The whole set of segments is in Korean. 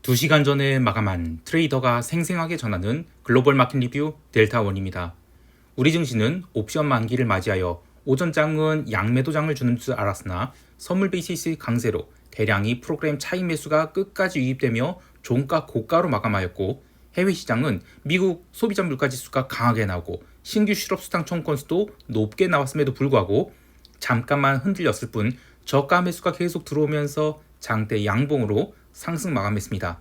2시간 전에 마감한 트레이더가 생생하게 전하는 글로벌 마켓 리뷰 델타원입니다. 우리 증시는 옵션 만기를 맞이하여 오전장은 양매도장을 주는 줄 알았으나 선물 베이시스 강세로 대량의 프로그램 차익 매수가 끝까지 유입되며 종가 고가로 마감하였고, 해외 시장은 미국 소비자 물가지수가 강하게 나오고 신규 실업수당 청구 건수도 높게 나왔음에도 불구하고 잠깐만 흔들렸을 뿐 저가 매수가 계속 들어오면서 장대 양봉으로 상승 마감했습니다.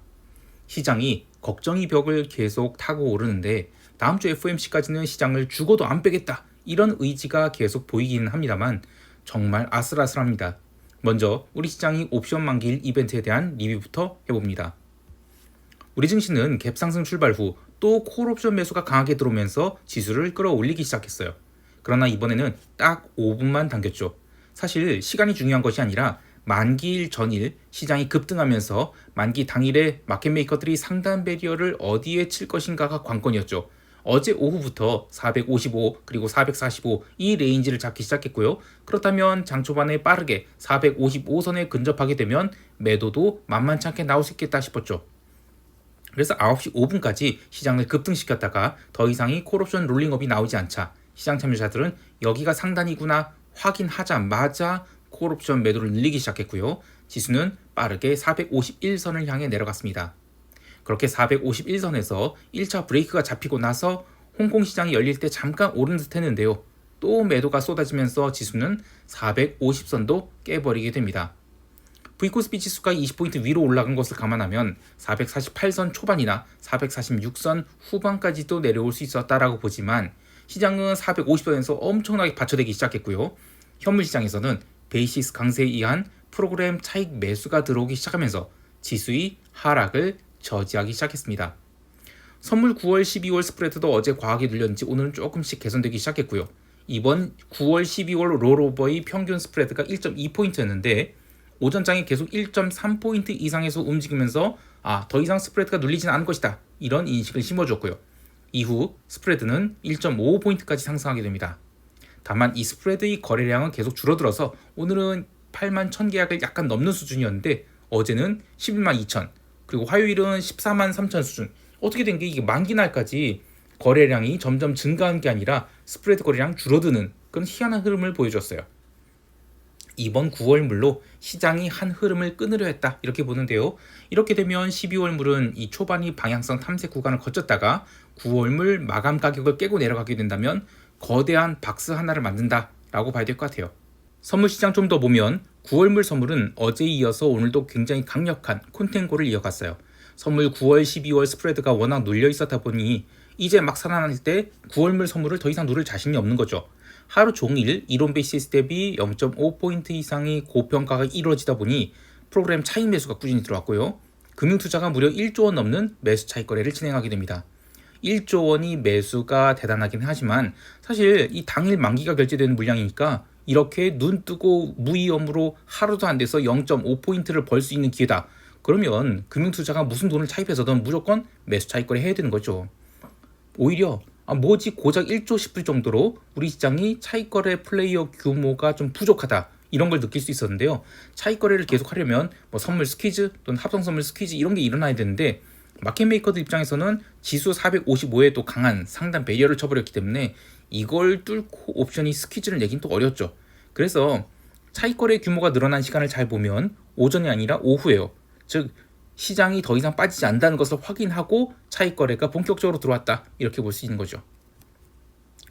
시장이 걱정의 벽을 계속 타고 오르는데 다음 주 FOMC까지는 시장을 죽어도 안 빼겠다, 이런 의지가 계속 보이기는 합니다만 정말 아슬아슬합니다. 먼저 우리 시장이 옵션 만기일 이벤트에 대한 리뷰부터 해봅니다. 우리 증시는 갭상승 출발 후 또 콜옵션 매수가 강하게 들어오면서 지수를 끌어올리기 시작했어요. 그러나 이번에는 딱 5분만 당겼죠. 사실 시간이 중요한 것이 아니라 만기일 전일 시장이 급등하면서 만기 당일에 마켓메이커들이 상단 배리어를 어디에 칠 것인가가 관건이었죠. 어제 오후부터 455 그리고 445 이 레인지를 잡기 시작했고요. 그렇다면 장 초반에 빠르게 455선에 근접하게 되면 매도도 만만치 않게 나올 수 있겠다 싶었죠. 그래서 9시 5분까지 시장을 급등시켰다가 더 이상의 콜옵션 롤링업이 나오지 않자 시장 참여자들은 여기가 상단이구나 확인하자마자 콜옵션 매도를 늘리기 시작했고요. 지수는 빠르게 451선을 향해 내려갔습니다. 그렇게 451선에서 1차 브레이크가 잡히고 나서 홍콩 시장이 열릴 때 잠깐 오른 듯 했는데요. 또 매도가 쏟아지면서 지수는 450선도 깨버리게 됩니다. V코스피 지수가 20포인트 위로 올라간 것을 감안하면 448선 초반이나 446선 후반까지도 내려올 수 있었다라고 보지만 시장은 450선에서 엄청나게 받쳐대기 시작했고요. 현물 시장에서는 베이시스 강세에 의한 프로그램 차익 매수가 들어오기 시작하면서 지수의 하락을 저지하기 시작했습니다. 선물 9월, 12월 스프레드도 어제 과하게 눌렸는지 오늘은 조금씩 개선되기 시작했고요. 이번 9월, 12월 롤오버의 평균 스프레드가 1.2포인트였는데 오전장에 계속 1.3포인트 이상에서 움직이면서 더 이상 스프레드가 눌리지는 않을 것이다, 이런 인식을 심어줬고요. 이후 스프레드는 1.55포인트까지 상승하게 됩니다. 다만 이 스프레드의 거래량은 계속 줄어들어서 오늘은 8만 1000계약을 약간 넘는 수준이었는데 어제는 11만 2000, 그리고 화요일은 14만 3000 수준. 어떻게 된 게 이게 만기날까지 거래량이 점점 증가한 게 아니라 스프레드 거래량 줄어드는 그런 희한한 흐름을 보여줬어요. 이번 9월물로 시장이 한 흐름을 끊으려 했다, 이렇게 보는데요. 이렇게 되면 12월물은 이 초반이 방향성 탐색 구간을 거쳤다가 9월물 마감 가격을 깨고 내려가게 된다면 거대한 박스 하나를 만든다 라고 봐야 될 것 같아요. 선물 시장 좀 더 보면 9월물 선물은 어제에 이어서 오늘도 굉장히 강력한 콘텐고를 이어갔어요. 선물 9월, 12월 스프레드가 워낙 눌려 있었다 보니 이제 막 살아날 때 9월물 선물을 더 이상 누를 자신이 없는 거죠. 하루 종일 이론 베이시스 대비 0.5포인트 이상의 고평가가 이루어지다 보니 프로그램 차익 매수가 꾸준히 들어왔고요. 금융투자가 무려 1조 원 넘는 매수 차익 거래를 진행하게 됩니다. 1조 원이 매수가 대단하긴 하지만 사실 이 당일 만기가 결제되는 물량이니까 이렇게 눈 뜨고 무위험으로 하루도 안 돼서 0.5포인트를 벌 수 있는 기회다. 그러면 금융투자가 무슨 돈을 차입해서든 무조건 매수 차익 거래 해야 되는 거죠. 오히려 뭐지 고작 1조 싶을 정도로 우리 시장이 차익거래 플레이어 규모가 좀 부족하다, 이런 걸 느낄 수 있었는데요. 차익거래를 계속 하려면 선물 스퀴즈 또는 합성선물 스퀴즈 이런 게 일어나야 되는데 마켓메이커들 입장에서는 지수 455에 또 강한 상단 배리어를 쳐버렸기 때문에 이걸 뚫고 옵션이 스퀴즈를 내긴 또 어렵죠. 그래서 차익거래 규모가 늘어난 시간을 잘 보면 오전이 아니라 오후예요. 즉 시장이 더 이상 빠지지 않는다는 것을 확인하고 차익 거래가 본격적으로 들어왔다, 이렇게 볼 수 있는 거죠.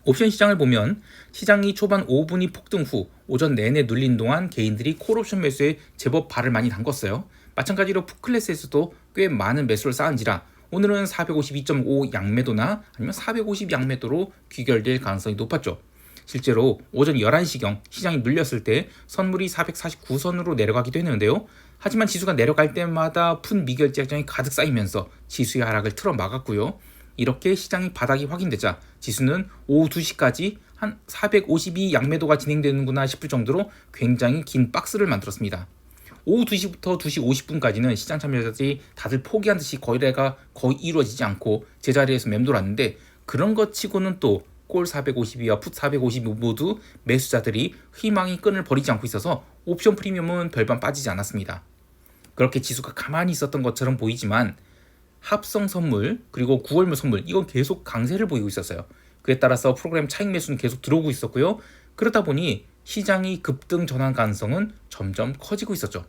옵션 시장을 보면 시장이 초반 5분이 폭등 후 오전 내내 눌린 동안 개인들이 콜옵션 매수에 제법 발을 많이 담궜어요. 마찬가지로 풋클래스에서도 꽤 많은 매수를 쌓은지라 오늘은 452.5 양매도나 아니면 450 양매도로 귀결될 가능성이 높았죠. 실제로 오전 11시경 시장이 눌렸을 때 선물이 449선으로 내려가기도 했는데요. 하지만 지수가 내려갈 때마다 푼 미결제 약정이 가득 쌓이면서 지수의 하락을 틀어 막았고요. 이렇게 시장이 바닥이 확인되자 지수는 오후 2시까지 한 452 양매도가 진행되는구나 싶을 정도로 굉장히 긴 박스를 만들었습니다. 오후 2시부터 2시 50분까지는 시장 참여자들이 다들 포기한 듯이 거래가 거의 이루어지지 않고 제자리에서 맴돌았는데 그런 것 치고는 또 콜 452와 풋 452 모두 매수자들이 희망의 끈을 버리지 않고 있어서 옵션 프리미엄은 별반 빠지지 않았습니다. 그렇게 지수가 가만히 있었던 것처럼 보이지만 합성 선물 그리고 구월물 선물 이건 계속 강세를 보이고 있었어요. 그에 따라서 프로그램 차익 매수는 계속 들어오고 있었고요. 그러다 보니 시장이 급등 전환 가능성은 점점 커지고 있었죠.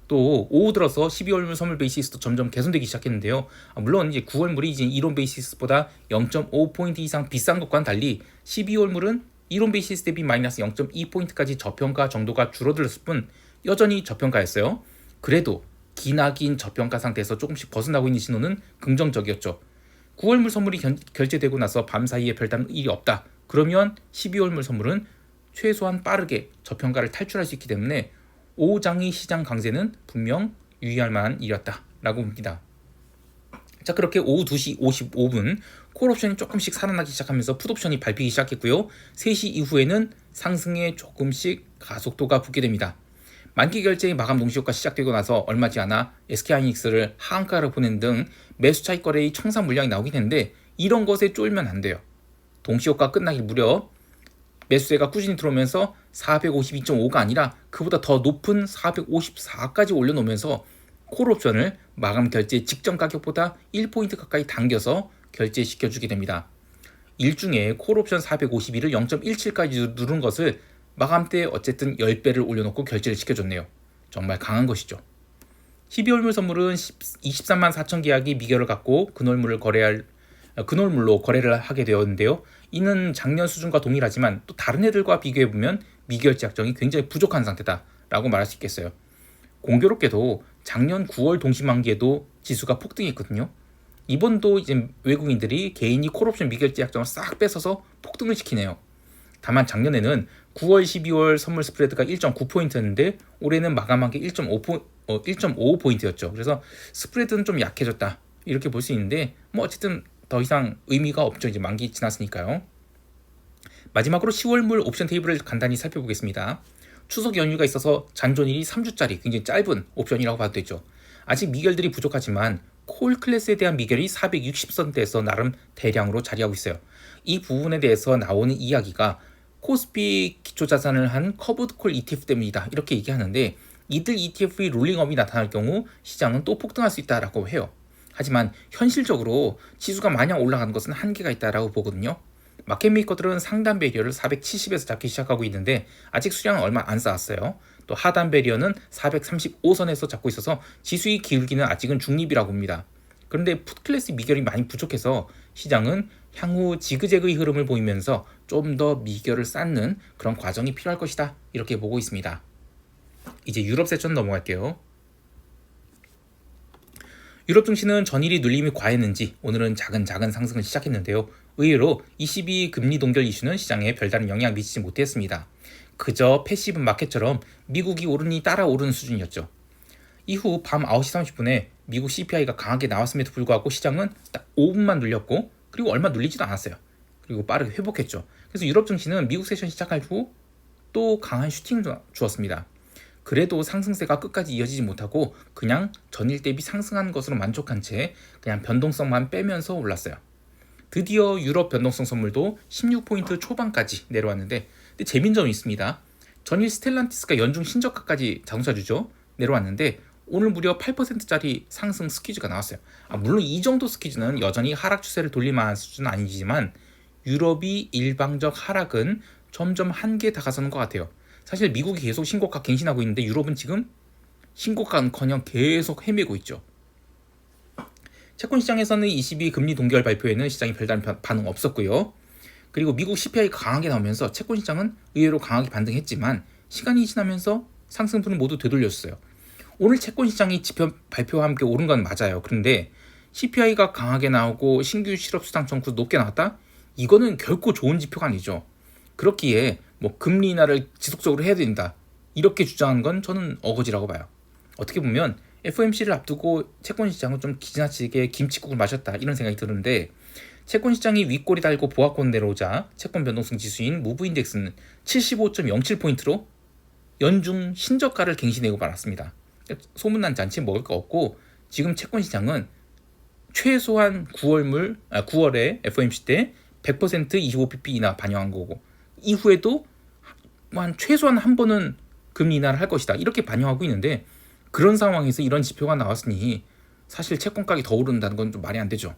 또 오후 들어서 12월물 선물 베이시스도 점점 개선되기 시작했는데요. 물론 이제 9월물이 이제 이론 베이시스보다 0.5포인트 이상 비싼 것과는 달리 12월물은 이론 베이시스 대비 마이너스 0.2포인트까지 저평가 정도가 줄어들었을 뿐 여전히 저평가였어요. 그래도 기나긴 저평가 상태에서 조금씩 벗어나고 있는 신호는 긍정적이었죠. 9월물 선물이 결제되고 나서 밤 사이에 별다른 일이 없다. 그러면 12월물 선물은 최소한 빠르게 저평가를 탈출할 수 있기 때문에 오장의 시장 강세는 분명 유의할 만한 일이었다라고 봅니다. 자, 그렇게 오후 2시 55분 콜옵션이 조금씩 살아나기 시작하면서 풋옵션이 밟히기 시작했고요. 3시 이후에는 상승에 조금씩 가속도가 붙게 됩니다. 만기 결제의 마감 동시효가 시작되고 나서 얼마 지 않아 SK하이닉스를 하한가로 보낸 등 매수 차익 거래의 청산 물량이 나오긴 했는데 이런 것에 쫄면 안 돼요. 동시효가 끝나기 무렵 매수세가 꾸준히 들어오면서 452.5가 아니라 그보다 더 높은 454까지 올려놓으면서 콜옵션을 마감 결제 직전 가격보다 1포인트 가까이 당겨서 결제시켜주게 됩니다. 일중에 콜옵션 451을 0.17까지 누른 것을 마감 때 어쨌든 10배를 올려놓고 결제를 시켜줬네요. 정말 강한 것이죠. 12월물 선물은 23만 4천 계약이 미결을 갖고 근월물로 거래를 하게 되었는데요. 이는 작년 수준과 동일하지만 또 다른 애들과 비교해보면 미결제 약정이 굉장히 부족한 상태다라고 말할 수 있겠어요. 공교롭게도 작년 9월 동시만기에도 지수가 폭등했거든요. 이번도 이제 외국인들이 개인이 콜옵션 미결제 약정을 싹 뺏어서 폭등을 시키네요. 다만 작년에는 9월, 12월 선물 스프레드가 1.9포인트였는데 올해는 마감한 게 1.5포인트였죠. 그래서 스프레드는 좀 약해졌다 이렇게 볼 수 있는데 뭐 어쨌든 더 이상 의미가 없죠. 이제 만기 지났으니까요. 마지막으로 10월물 옵션 테이블을 간단히 살펴보겠습니다. 추석 연휴가 있어서 잔존일이 3주짜리 굉장히 짧은 옵션이라고 봐도 되죠. 아직 미결들이 부족하지만 콜 클래스에 대한 미결이 460선대에서 나름 대량으로 자리하고 있어요. 이 부분에 대해서 나오는 이야기가 코스피 기초자산을 한 커브드 콜 ETF 때문이다 이렇게 얘기하는데 이들 ETF의 롤링업이 나타날 경우 시장은 또 폭등할 수 있다라고 해요. 하지만 현실적으로 지수가 마냥 올라가는 것은 한계가 있다라고 보거든요. 마켓메이커들은 상단 배리어를 470에서 잡기 시작하고 있는데 아직 수량은 얼마 안 쌓았어요. 또 하단 배리어는 435선에서 잡고 있어서 지수의 기울기는 아직은 중립이라고 봅니다. 그런데 풋클래스 미결이 많이 부족해서 시장은 향후 지그재그의 흐름을 보이면서 좀 더 미결을 쌓는 그런 과정이 필요할 것이다 이렇게 보고 있습니다. 이제 유럽 세션 넘어갈게요. 유럽 증시는 전일이 눌림이 과했는지 오늘은 작은 상승을 시작했는데요. 의외로 ECB 금리 동결 이슈는 시장에 별다른 영향을 미치지 못했습니다. 그저 패시브 마켓처럼 미국이 오르니 따라 오르는 수준이었죠. 이후 밤 9시 30분에 미국 CPI가 강하게 나왔음에도 불구하고 시장은 딱 5분만 눌렸고 그리고 얼마 눌리지도 않았어요. 그리고 빠르게 회복했죠. 그래서 유럽 증시는 미국 세션 시작할 후 또 강한 슈팅을 주었습니다. 그래도 상승세가 끝까지 이어지지 못하고 그냥 전일 대비 상승한 것으로 만족한 채 그냥 변동성만 빼면서 올랐어요. 드디어 유럽 변동성 선물도 16포인트 초반까지 내려왔는데 근데 재미있는 점이 있습니다. 전일 스텔란티스가 연중 신저가까지 자동차주죠. 내려왔는데 오늘 무려 8%짜리 상승 스퀴즈가 나왔어요. 물론 이 정도 스퀴즈는 여전히 하락 추세를 돌릴 만한 수준은 아니지만 유럽이 일방적 하락은 점점 한계에 다가서는 것 같아요. 사실 미국이 계속 신고가 갱신하고 있는데 유럽은 지금 신고가는커녕 계속 헤매고 있죠. 채권 시장에서는 ECB 금리 동결 발표에는 시장이 별다른 반응 없었고요. 그리고 미국 CPI가 강하게 나오면서 채권 시장은 의외로 강하게 반등했지만 시간이 지나면서 상승분은 모두 되돌렸어요. 오늘 채권 시장이 지표 발표와 함께 오른 건 맞아요. 그런데 CPI가 강하게 나오고 신규 실업 수당 청구 높게 나왔다? 이거는 결코 좋은 지표가 아니죠. 그렇기에 뭐 금리 인하를 지속적으로 해야 된다 이렇게 주장하는 건 저는 어거지라고 봐요. 어떻게 보면 FOMC를 앞두고 채권 시장은 좀 지나치게 김칫국을 마셨다 이런 생각이 드는데 채권 시장이 윗골이 달고 보합권 내려오자 채권 변동성 지수인 무브 인덱스는 75.07포인트로 연중 신저가를 갱신하고 말았습니다. 소문난 잔치 먹을 거 없고 지금 채권 시장은 최소한 9월에 FOMC 때 100% 25pp 인하 반영한 거고 이후에도 최소한 한 번은 금리 인하를 할 것이다 이렇게 반영하고 있는데 그런 상황에서 이런 지표가 나왔으니 사실 채권 가격이 더 오른다는 건 좀 말이 안 되죠.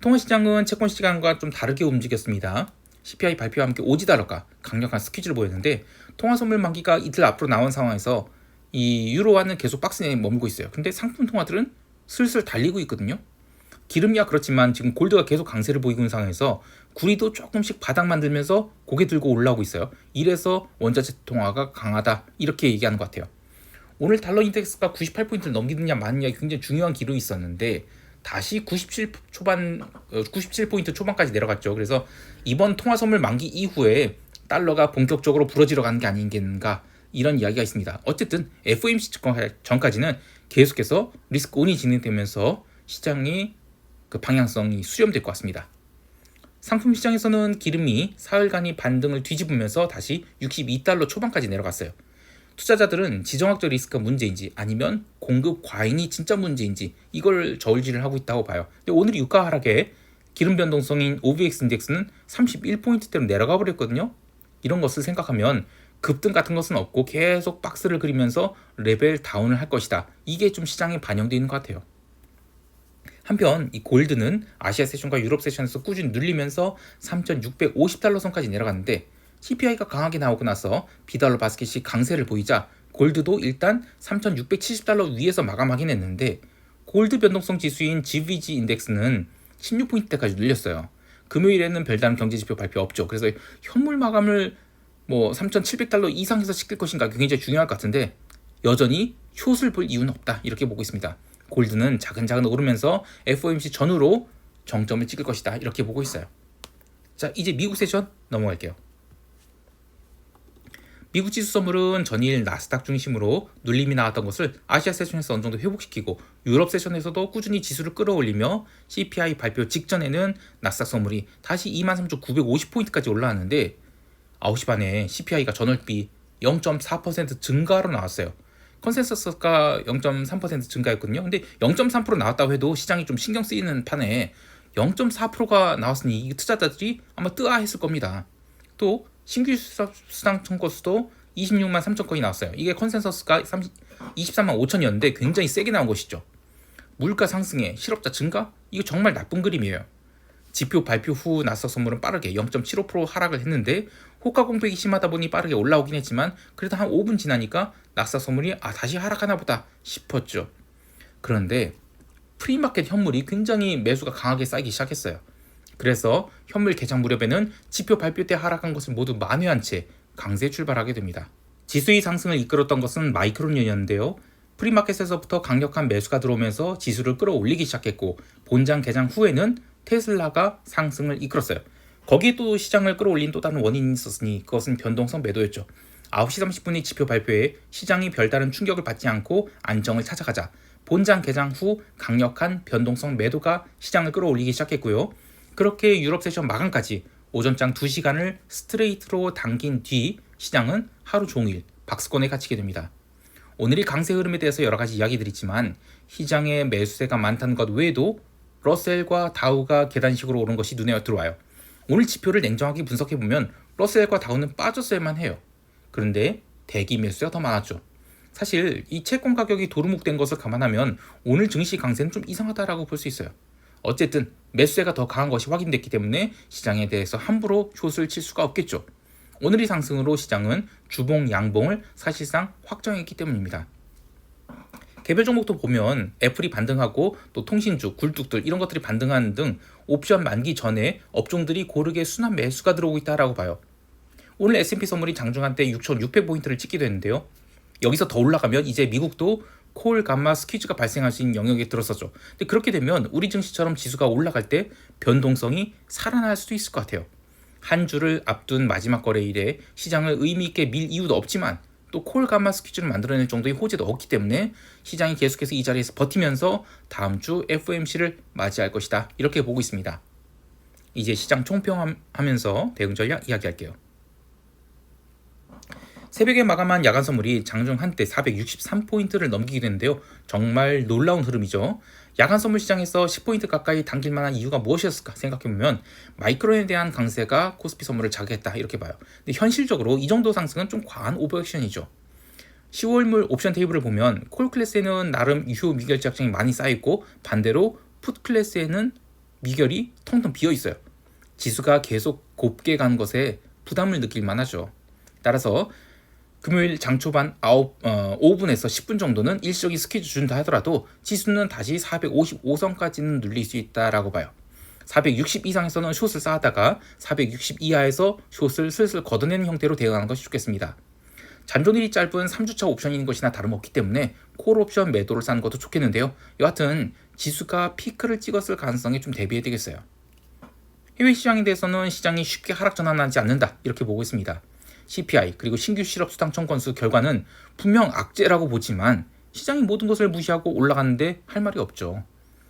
통화시장은 채권 시장과 좀 다르게 움직였습니다. CPI 발표와 함께 오지달러가 강력한 스퀴즈를 보였는데 통화 선물 만기가 이틀 앞으로 나온 상황에서 이 유로화는 계속 박스에 머물고 있어요. 근데 상품 통화들은 슬슬 달리고 있거든요. 기름이야 그렇지만 지금 골드가 계속 강세를 보이고 있는 상황에서 구리도 조금씩 바닥 만들면서 고개 들고 올라오고 있어요. 이래서 원자재 통화가 강하다 이렇게 얘기하는 것 같아요. 오늘 달러 인덱스가 98포인트를 넘기느냐 마느냐 굉장히 중요한 기록이 있었는데 다시 97포인트 초반까지 내려갔죠. 그래서 이번 통화 선물 만기 이후에 달러가 본격적으로 부러지러 가는 게 아닌가 이런 이야기가 있습니다. 어쨌든 FOMC 전까지는 계속해서 리스크 온이 진행되면서 시장이 그 방향성이 수렴될 것 같습니다. 상품 시장에서는 기름이 사흘간이 반등을 뒤집으면서 다시 62달러 초반까지 내려갔어요. 투자자들은 지정학적 리스크가 문제인지 아니면 공급 과잉이 진짜 문제인지 이걸 저울질을 하고 있다고 봐요. 근데 오늘 유가 하락에 기름 변동성인 OVX 인덱스는 31포인트대로 내려가 버렸거든요. 이런 것을 생각하면 급등 같은 것은 없고 계속 박스를 그리면서 레벨 다운을 할 것이다. 이게 좀 시장에 반영되어 있는 것 같아요. 한편 이 골드는 아시아 세션과 유럽 세션에서 꾸준히 눌리면서 3,650달러 선까지 내려갔는데 CPI가 강하게 나오고 나서 비달러 바스켓이 강세를 보이자 골드도 일단 3,670달러 위에서 마감하긴 했는데 골드 변동성 지수인 GVG 인덱스는 16포인트대까지 눌렸어요. 금요일에는 별다른 경제지표 발표 없죠. 그래서 현물 마감을 3,700달러 이상에서 시킬 것인가 굉장히 중요할 것 같은데 여전히 숏을 볼 이유는 없다 이렇게 보고 있습니다. 골드는 차근차근 오르면서 FOMC 전후로 정점을 찍을 것이다 이렇게 보고 있어요. 자, 이제 미국 세션 넘어갈게요. 미국 지수 선물은 전일 나스닥 중심으로 눌림이 나왔던 것을 아시아 세션에서 어느 정도 회복시키고 유럽 세션에서도 꾸준히 지수를 끌어올리며 CPI 발표 직전에는 나스닥 선물이 다시 23,950포인트까지 올라왔는데 9시 반에 CPI가 전월비 0.4% 증가로 나왔어요. 컨센서스가 0.3% 증가였거든요. 근데 0.3% 나왔다고 해도 시장이 좀 신경 쓰이는 판에 0.4%가 나왔으니 투자자들이 아마 뜨아했을 겁니다. 또 신규 수당 청구수도 26만 3천 건이 나왔어요. 이게 컨센서스가 23만 5천이었는데 굉장히 세게 나온 것이죠. 물가 상승에 실업자 증가? 이거 정말 나쁜 그림이에요. 지표 발표 후 나스닥 선물은 빠르게 0.75% 하락을 했는데 호가 공백이 심하다 보니 빠르게 올라오긴 했지만 그래도 한 5분 지나니까 나스닥 선물이 다시 하락하나 보다 싶었죠. 그런데 프리마켓 현물이 굉장히 매수가 강하게 쌓이기 시작했어요. 그래서 현물 개장 무렵에는 지표 발표 때 하락한 것을 모두 만회한 채 강세 출발하게 됩니다. 지수의 상승을 이끌었던 것은 마이크론이었는데요. 프리마켓에서부터 강력한 매수가 들어오면서 지수를 끌어올리기 시작했고 본장 개장 후에는 테슬라가 상승을 이끌었어요. 거기에 또 시장을 끌어올린 또 다른 원인이 있었으니 그것은 변동성 매도였죠. 9시 30분의 지표 발표에 시장이 별다른 충격을 받지 않고 안정을 찾아가자 본장 개장 후 강력한 변동성 매도가 시장을 끌어올리기 시작했고요. 그렇게 유럽 세션 마감까지 오전장 2시간을 스트레이트로 당긴 뒤 시장은 하루 종일 박스권에 갇히게 됩니다. 오늘의 강세 흐름에 대해서 여러 가지 이야기들이 있지만 시장에 매수세가 많다는 것 외에도 러셀과 다우가 계단식으로 오른 것이 눈에 들어와요. 오늘 지표를 냉정하게 분석해보면 러셀과 다우는 빠졌어야만 해요. 그런데 대기 매수가 더 많았죠. 사실 이 채권 가격이 도루묵된 것을 감안하면 오늘 증시 강세는 좀 이상하다라고 볼 수 있어요. 어쨌든 매수세가 더 강한 것이 확인됐기 때문에 시장에 대해서 함부로 숏을 칠 수가 없겠죠. 오늘의 상승으로 시장은 주봉 양봉을 사실상 확정했기 때문입니다. 개별 종목도 보면 애플이 반등하고 또 통신주, 굴뚝들 이런 것들이 반등하는 등 옵션 만기 전에 업종들이 고르게 순환 매수가 들어오고 있다라고 봐요. 오늘 S&P 선물이 장중한 때 6,600포인트를 찍기도 했는데요. 여기서 더 올라가면 이제 미국도 콜, 감마, 스퀴즈가 발생할 수 있는 영역에 들어서죠. 근데 그렇게 되면 우리 증시처럼 지수가 올라갈 때 변동성이 살아날 수도 있을 것 같아요. 한 주를 앞둔 마지막 거래일에 시장을 의미 있게 밀 이유도 없지만 또 콜, 감마, 스퀴즈를 만들어낼 정도의 호재도 없기 때문에 시장이 계속해서 이 자리에서 버티면서 다음 주 FOMC를 맞이할 것이다. 이렇게 보고 있습니다. 이제 시장 총평하면서 대응 전략 이야기할게요. 새벽에 마감한 야간 선물이 장중 한때 463포인트를 넘기게 됐는데요. 정말 놀라운 흐름이죠. 야간 선물 시장에서 10포인트 가까이 당길 만한 이유가 무엇이었을까 생각해보면 마이크론에 대한 강세가 코스피 선물을 자극했다 이렇게 봐요. 근데 현실적으로 이 정도 상승은 좀 과한 오버액션이죠. 10월물 옵션 테이블을 보면 콜 클래스에는 나름 유효 미결 제약장이 많이 쌓여있고 반대로 풋 클래스에는 미결이 텅텅 비어있어요. 지수가 계속 곱게 가는 것에 부담을 느낄 만하죠. 따라서 금요일 장 초반 5분에서 10분 정도는 일시적인 스퀴즈 준다 하더라도 지수는 다시 455선까지는 눌릴 수 있다라고 봐요. 460 이상에서는 숏을 쌓았다가 460 이하에서 숏을 슬슬 걷어내는 형태로 대응하는 것이 좋겠습니다. 잔존일이 짧은 3주차 옵션인 것이나 다름없기 때문에 콜 옵션 매도를 쌓는 것도 좋겠는데요. 여하튼 지수가 피크를 찍었을 가능성에 좀 대비해야 되겠어요. 해외 시장에 대해서는 시장이 쉽게 하락 전환하지 않는다 이렇게 보고 있습니다. CPI 그리고 신규 실업 수당 청건수 결과는 분명 악재라고 보지만 시장이 모든 것을 무시하고 올라가는데 할 말이 없죠.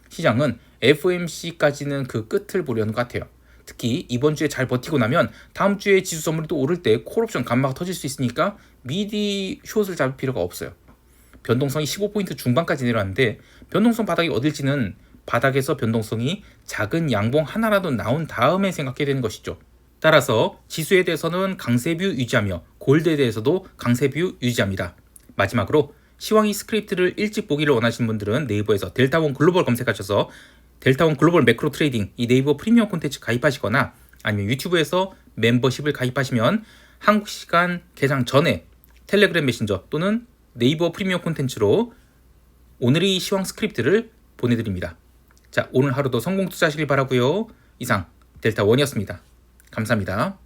시장은 FOMC까지는 그 끝을 보려는 것 같아요. 특히 이번 주에 잘 버티고 나면 다음 주에 지수 선물이 또 오를 때 콜옵션 감마가 터질 수 있으니까 미리 숏을 잡을 필요가 없어요. 변동성이 15포인트 중반까지 내려왔는데 변동성 바닥이 어딜지는 바닥에서 변동성이 작은 양봉 하나라도 나온 다음에 생각해야 되는 것이죠. 따라서 지수에 대해서는 강세뷰 유지하며 골드에 대해서도 강세뷰 유지합니다. 마지막으로 시황이 스크립트를 일찍 보기를 원하시는 분들은 네이버에서 델타원 글로벌 검색하셔서 델타원 글로벌 매크로 트레이딩 이 네이버 프리미엄 콘텐츠 가입하시거나 아니면 유튜브에서 멤버십을 가입하시면 한국 시간 개장 전에 텔레그램 메신저 또는 네이버 프리미엄 콘텐츠로 오늘의 시황 스크립트를 보내드립니다. 자, 오늘 하루도 성공 투자하시길 바라고요. 이상 델타원이었습니다. 감사합니다.